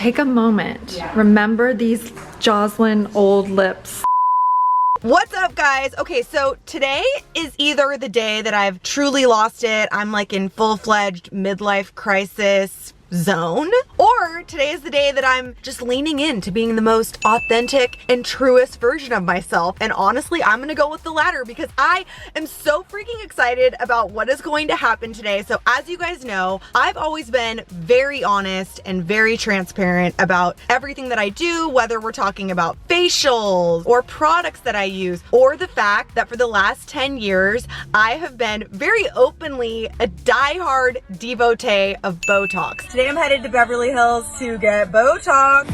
take a moment. Remember these Joslyn old lips. What's up, guys? Okay, so today is either the day that I've truly lost it, I'm like in full-fledged midlife crisis zone, or today is the day that I'm just leaning into being the most authentic and truest version of myself. And honestly, I'm gonna go with the latter because I am so freaking excited about what is going to happen today. So as you guys know, I've always been very honest and very transparent about everything that I do, whether we're talking about facials or products that I use, or the fact that for the last 10 years, I have been very openly a diehard devotee of Botox. Today I'm headed to Beverly Hills to get Botox.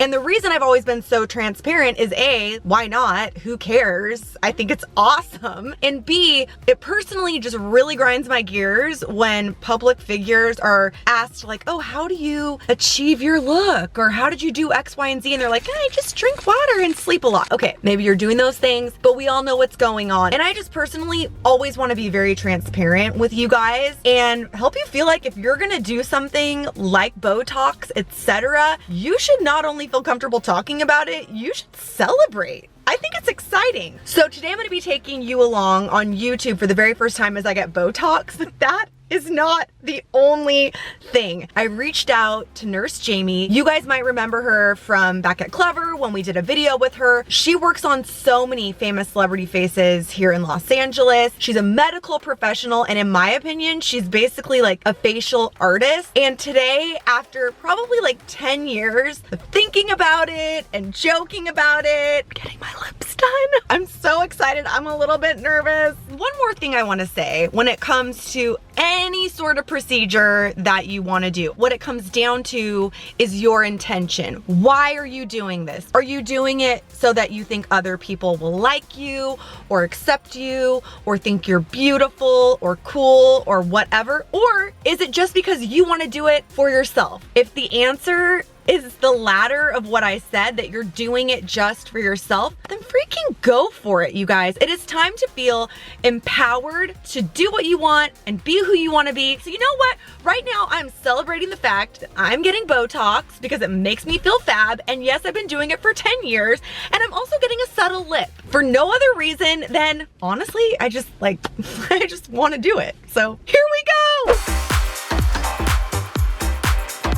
And the reason I've always been so transparent is A, why not? Who cares? I think it's awesome. And B, it personally just really grinds my gears when public figures are asked like, oh, how do you achieve your look? Or how did you do X, Y, and Z? And they're like, I just drink water and sleep a lot. Okay, maybe you're doing those things, but we all know what's going on. And I just personally always want to be very transparent with you guys and help you feel like if you're gonna do something like Botox, etc., you should not only feel comfortable talking about it, you should celebrate. I think it's exciting. So today I'm gonna be taking you along on YouTube for the very first time as I get Botox, but that is not the only thing. I reached out to Nurse Jamie. You guys might remember her from back at Clevver when we did a video with her. She works on so many famous celebrity faces here in Los Angeles. She's a medical professional, and in my opinion, she's basically like a facial artist. And today, after probably like 10 years of thinking about it and joking about it, getting my lips done, I'm so excited. I'm a little bit nervous. One more thing I wanna say when it comes to any sort of procedure that you want to do. What it comes down to is your intention. Why are you doing this? Are you doing it so that you think other people will like you or accept you or think you're beautiful or cool or whatever? Or is it just because you want to do it for yourself? If the answer is the latter of what I said, that you're doing it just for yourself, then freaking go for it, you guys. It is time to feel empowered to do what you want and be who you want to be. So you know what? Right now, I'm celebrating the fact that I'm getting Botox because it makes me feel fab. And yes, I've been doing it for 10 years. And I'm also getting a subtle lip for no other reason than, honestly, I just want to do it. So here we go.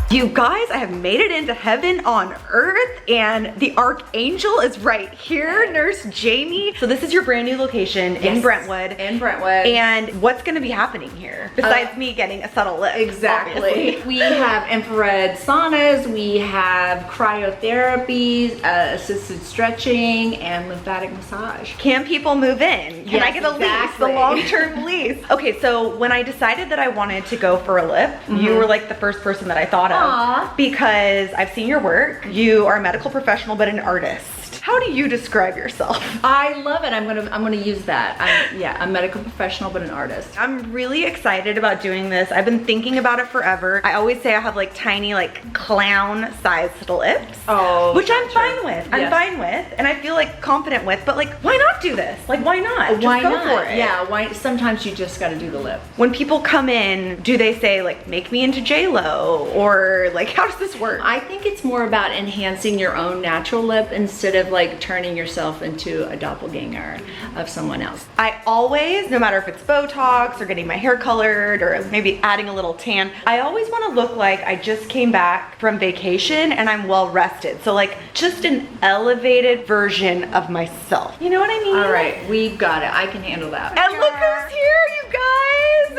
You guys, I have made it into heaven on earth, and the archangel is right here, Nurse Jamie. So this is your brand new location in Brentwood. In Brentwood. And what's gonna be happening here besides me getting a subtle lip? Exactly. Obviously. We have infrared saunas, we have cryotherapy, assisted stretching, and lymphatic massage. Can people move in? Can I get a lease, the long-term lease? Okay, so when I decided that I wanted to go for a lip, you were like the first person that I thought of. Aww. Because I've seen your work. You are a medical professional, but an artist. How do you describe yourself? I love it. I'm gonna use that. I'm a medical professional, but an artist. I'm really excited about doing this. I've been thinking about it forever. I always say I have like tiny, like clown-sized lips. Oh, which I'm fine with. I'm fine with, and I feel like confident with. But like, why not do this? Like, why not? Why Just go not? for it. Yeah. Why? Sometimes you just got to do the lip. When people come in, do they say like, make me into J-Lo, or like, how does this work? I think it's more about enhancing your own natural lip instead of like turning yourself into a doppelganger of someone else. I always, no matter if it's Botox or getting my hair colored or maybe adding a little tan, I always want to look like I just came back from vacation and I'm well rested. So like just an elevated version of myself. You know what I mean? All right, we've got it. I can handle that. And look who's here, you guys.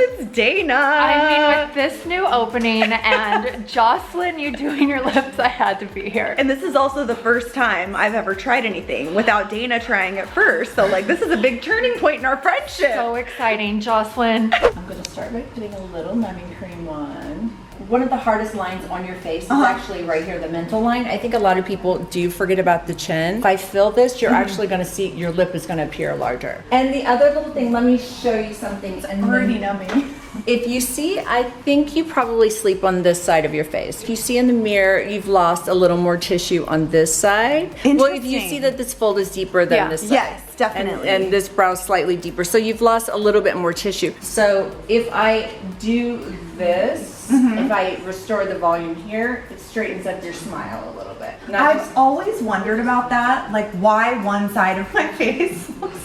It's Dana. I mean, with this new opening and Joslyn, you doing your lips, I had to be here. And this is also the first time I've ever tried anything without Dana trying it first. So like, this is a big turning point in our friendship. So exciting, Joslyn. I'm gonna start by putting a little numbing cream on. One of the hardest lines on your face is actually right here, the mental line. I think a lot of people do forget about the chin. If I fill this, you're actually gonna see your lip is gonna appear larger. And the other little thing, let me show you something. Already numbing. If you see, I think you probably sleep on this side of your face. If you see in the mirror, you've lost a little more tissue on this side. Well, if you see that this fold is deeper than this side. Yes. definitely. And this brow is slightly deeper. So you've lost a little bit more tissue. So if I do this, if I restore the volume here, it straightens up your smile a little bit. I've always wondered about that, like why one side of my face looks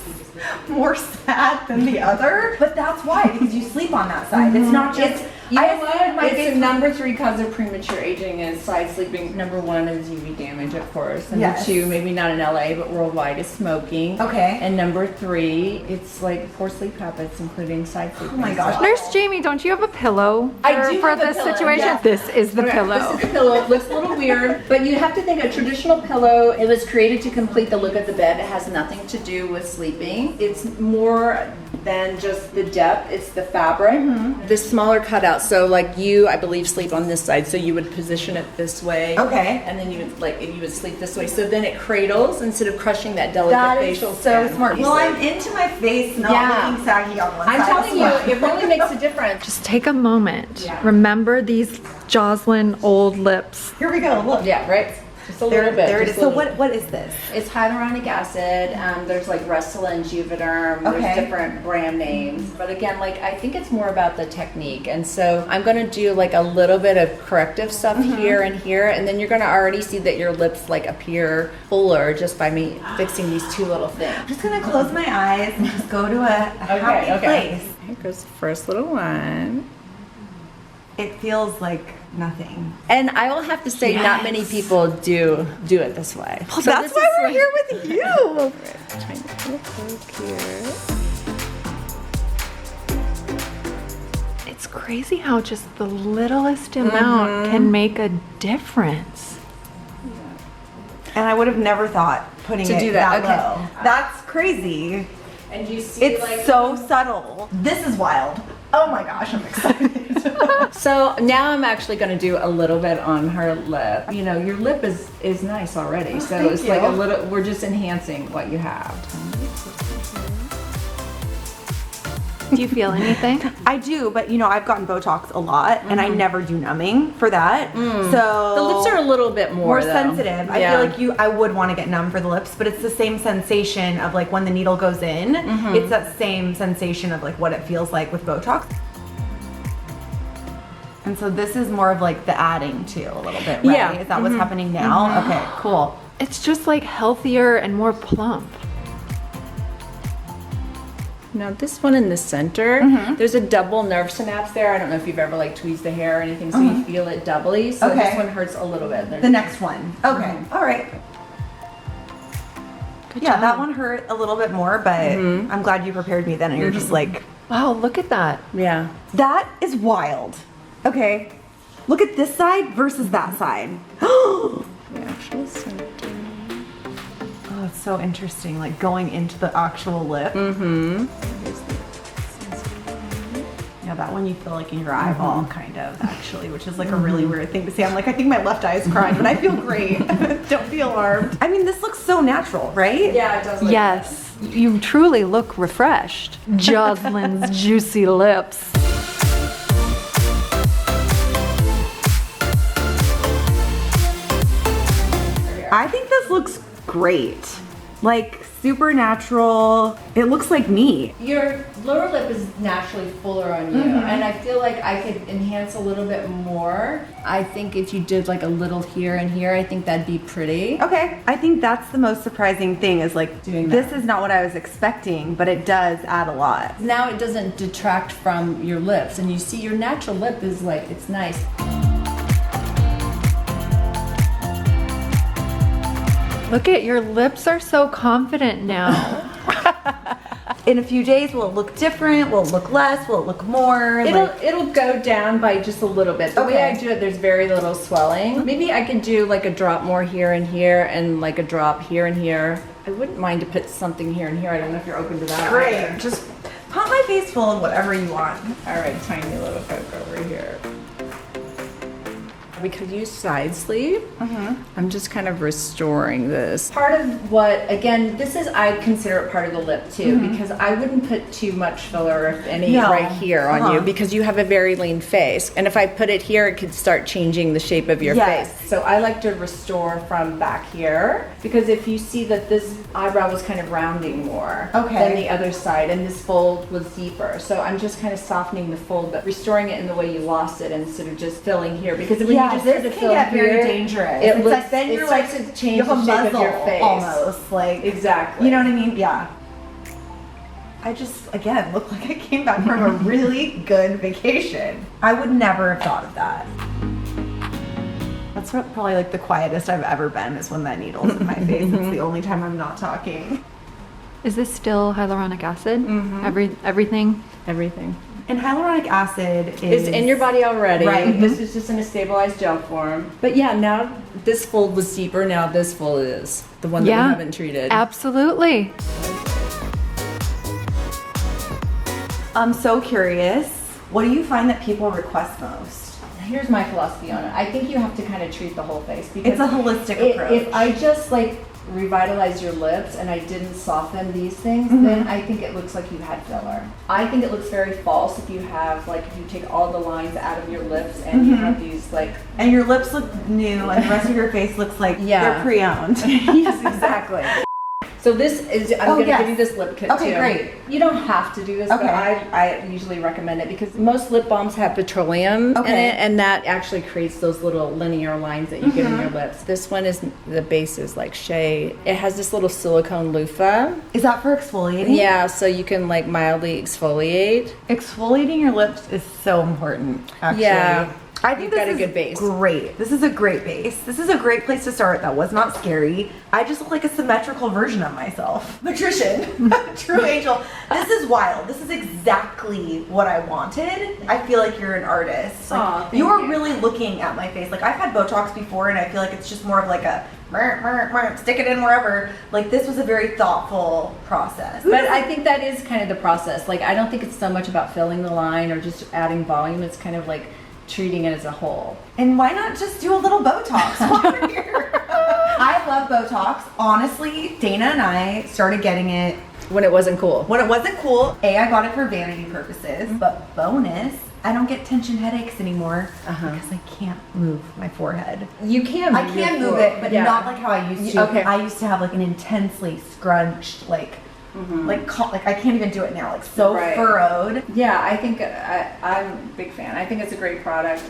more sad than the other. But that's why, because you sleep on that side. It's not just. It's number 3 cause of premature aging is side sleeping. Number 1 is UV damage, of course. Number 2, maybe not in LA, but worldwide, is smoking. Okay. And number 3, it's like poor sleep habits, including side sleeping. Oh my gosh. Nurse Jamie, don't you have a pillow for this situation? Yeah. This is the pillow. This is the pillow. It looks a little weird, but you have to think a traditional pillow, it was created to complete the look of the bed. It has nothing to do with sleeping. It's more than just the depth, it's the fabric. The smaller cutout. So like you, I believe, sleep on this side, so you would position it this way. Okay. And then you would sleep this way. So then it cradles instead of crushing that delicate facial so skin. smart. Well, I'm into my face not looking saggy on one side. I'm telling as you, well. it really makes a difference. Just take a moment. Yeah. Remember these Joslyn old lips. Here we go, look. Yeah, right? Just a little bit. There it just is. a So little. what is this? It's hyaluronic acid. There's like Restylane, Juvederm. Okay. There's different brand names. But again, like I think it's more about the technique. And so I'm going to do like a little bit of corrective stuff here and here. And then you're going to already see that your lips like appear fuller just by me fixing these 2 little things. I'm just gonna close my eyes and just go to a happy place. Here goes the first little one. It feels like nothing. And I will have to say, not many people do it this way. Well, that's why we're here with you. Tiny little poke here. It's crazy how just the littlest amount can make a difference. And I would have never thought putting To it do that, okay. low. That's crazy. And you see, It's like, so subtle. This is wild. Oh my gosh, I'm excited. So now I'm actually going to do a little bit on her lip. You know, your lip is nice already. So thank it's like you. a little, we're just enhancing what you have. Do you feel anything? I do, but you know, I've gotten Botox a lot and I never do numbing for that. So The lips are a little bit more though. sensitive. I Yeah. feel like I would want to get numb for the lips, but it's the same sensation of like when the needle goes in. It's that same sensation of like what it feels like with Botox. And so this is more of like the adding to a little bit, right? Yeah. Is that what's happening now? Okay, cool. It's just like healthier and more plump. Now this one in the center, there's a double nerve synapse there. I don't know if you've ever like tweezed the hair or anything, so you feel it doubly. So Okay. this one hurts a little bit. The next one. Okay, all right. Good Yeah, job. that one hurt a little bit more, but I'm glad you prepared me then and you're just like, Wow, look at that. Yeah. that is wild. Okay, look at this side versus that side. The actual center. Oh, it's so interesting, like going into the actual lip. Yeah, that one you feel like in your eyeball, kind of, actually, which is like a really weird thing to say. I'm like, I think my left eye is crying, but I feel great. Don't be alarmed. I mean, this looks so natural, right? Yeah, it does look Yes, you truly look refreshed. Joslyn's juicy lips. I think this looks great. Like, super natural. It looks like me. Your lower lip is naturally fuller on you, and I feel like I could enhance a little bit more. I think if you did like a little here and here, I think that'd be pretty. Okay, I think that's the most surprising thing is like, Doing this that. is not what I was expecting, but it does add a lot. Now it doesn't detract from your lips, and you see your natural lip is like, it's nice. Look at your lips are so confident now. In a few days, will it look different? Will it look less? Will it look more? It'll go down by just a little bit. The way Okay. I do it, there's very little swelling. Maybe I could do like a drop more here and here, and like a drop here and here. I wouldn't mind to put something here and here. I don't know if you're open to that. Great. either. Just pop my face full of whatever you want. All right, tiny little poke over here. because you side sleeve, I'm just kind of restoring this. Part of what, again, this is, I consider it part of the lip too, because I wouldn't put too much filler, if any, right here on you, because you have a very lean face. And if I put it here, it could start changing the shape of your face. So I like to restore from back here, because if you see that this eyebrow was kind of rounding more than the other side, and this fold was deeper. So I'm just kind of softening the fold, but restoring it in the way you lost it instead of just filling here. Because when you just this put the can fill get here, very dangerous. it It's looks, like then it you're starts like, to change you have the a shape of your muzzle face. almost, like Exactly. You know what I mean? Yeah. I just, again, look like I came back from a really good vacation. I would never have thought of that. That's probably like the quietest I've ever been, is when that needle's in my face. It's the only time I'm not talking. Is this still hyaluronic acid? Everything? Everything. And hyaluronic acid It's in your body already. Right. This is just in a stabilized gel form. But yeah, now this fold was deeper. Now this fold is the one that we haven't treated. Absolutely. I'm so curious. What do you find that people request most? Here's my philosophy on it. I think you have to kind of treat the whole face, because It's a holistic approach. If I just like revitalize your lips and I didn't soften these things, then I think it looks like you had filler. I think it looks very false if you have, like, if you take all the lines out of your lips and you have these like, and your lips look new, and the rest of your face looks like they're pre-owned. yes, exactly. So this is, I'm going to give you this lip kit too. Okay, great. You don't have to do this, but I usually recommend it, because most lip balms have petroleum in it, and that actually creates those little linear lines that you get in your lips. This one is, the base is like shea. It has this little silicone loofah. Is that for exfoliating? Yeah, so you can like mildly exfoliate. Exfoliating your lips is so important, actually. Yeah. I think You've got this a good base. Great. This is a great base. This is a great place to start. That was not scary. I just look like a symmetrical version of myself. Nutrition. True angel. This is wild. This is exactly what I wanted. I feel like you're an artist. Like, you are really looking at my face. Like, I've had Botox before, and I feel like it's just more of like a stick it in wherever. Like, this was a very thoughtful process. But I think that is kind of the process. Like, I don't think it's so much about filling the line or just adding volume. It's kind of like treating it as a whole. And why not just do a little Botox while we're here? I love Botox. Honestly, Dana and I started getting it when it wasn't cool. When it wasn't cool. I got it for vanity purposes, but bonus, I don't get tension headaches anymore because I can't move my forehead. You can move I can move it, but not like how I used to. Okay. I used to have like an intensely scrunched, like I can't even do it now, like so furrowed. Yeah, I think I'm a big fan. I think it's a great product.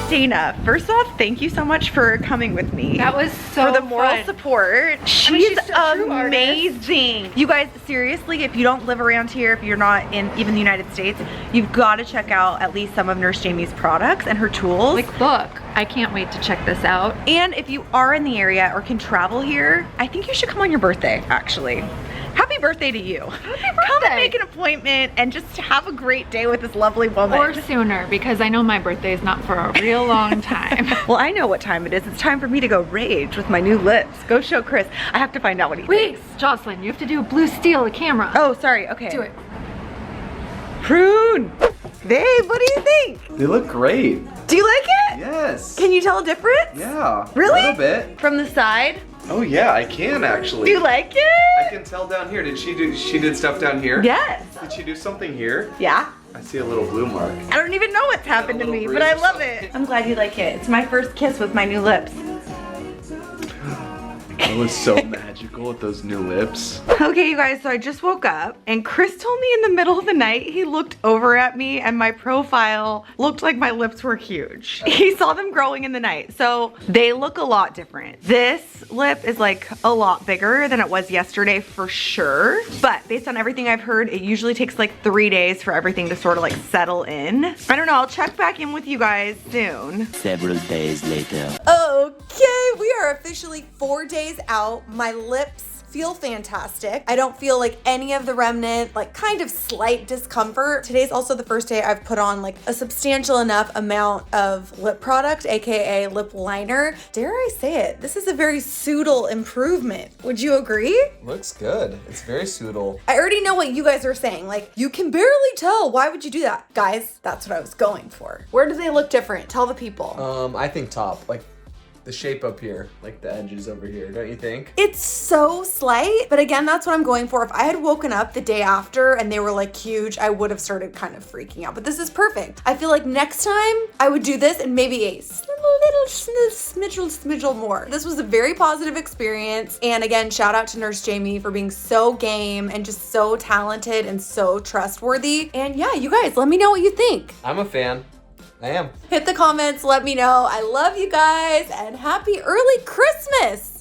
Dana, first off, thank you so much for coming with me. That was so for the moral fun. support. She's amazing. You guys, seriously, if you don't live around here, if you're not in even the United States, you've got to check out at least some of Nurse Jamie's products and her tools. Like, look, I can't wait to check this out. And if you are in the area or can travel here, I think you should come on your birthday, actually. Happy birthday to you. Happy birthday. Come and make an appointment and just have a great day with this lovely woman. Or sooner, because I know my birthday is not for a real long time. Well, I know what time it is. It's time for me to go rage with my new lips. Go show Chris. I have to find out what he Wait, thinks. Jocelyn, you have to do a blue steel, the camera. Oh, sorry. Okay. Do it. Prune. Babe, what do you think? They look great. Do you like it? Yes. Can you tell a difference? Yeah. Really? A little bit. From the side? Oh yeah, I can actually. Do you like I it? can tell down here. She did stuff down here? Yes. Did she do something here? Yeah. I see a little blue mark. I don't even know what's happened to me, but I love it. I'm glad you like it. It's my first kiss with my new lips. It was so magical with those new lips. Okay, you guys, so I just woke up and Chris told me in the middle of the night, he looked over at me and my profile looked like my lips were huge. He saw them growing in the night. So they look a lot different. This lip is like a lot bigger than it was yesterday for sure. But based on everything I've heard, it usually takes like 3 days for everything to sort of like settle in. I don't know, I'll check back in with you guys soon. Several days later. Okay, we are officially 4 days out. My lips feel fantastic. I don't feel like any of the remnant, like kind of slight discomfort. Today's also the first day I've put on like a substantial enough amount of lip product, aka lip liner. Dare I say it, this is a very subtle improvement. Would you agree? Looks good. It's very subtle. I already know what you guys are saying. Like, you can barely tell. Why would you do that? Guys, that's what I was going for. Where do they look different? Tell the people. I think top, like the shape up here, like the edges over here, don't you think? It's so slight, but again, that's what I'm going for. If I had woken up the day after and they were like huge, I would have started kind of freaking out, but this is perfect. I feel like next time I would do this and maybe a little smidgel more. This was a very positive experience. And again, shout out to Nurse Jamie for being so game and just so talented and so trustworthy. And yeah, you guys, let me know what you think. I'm a fan. I am. Hit the comments, let me know. I love you guys and happy early Christmas.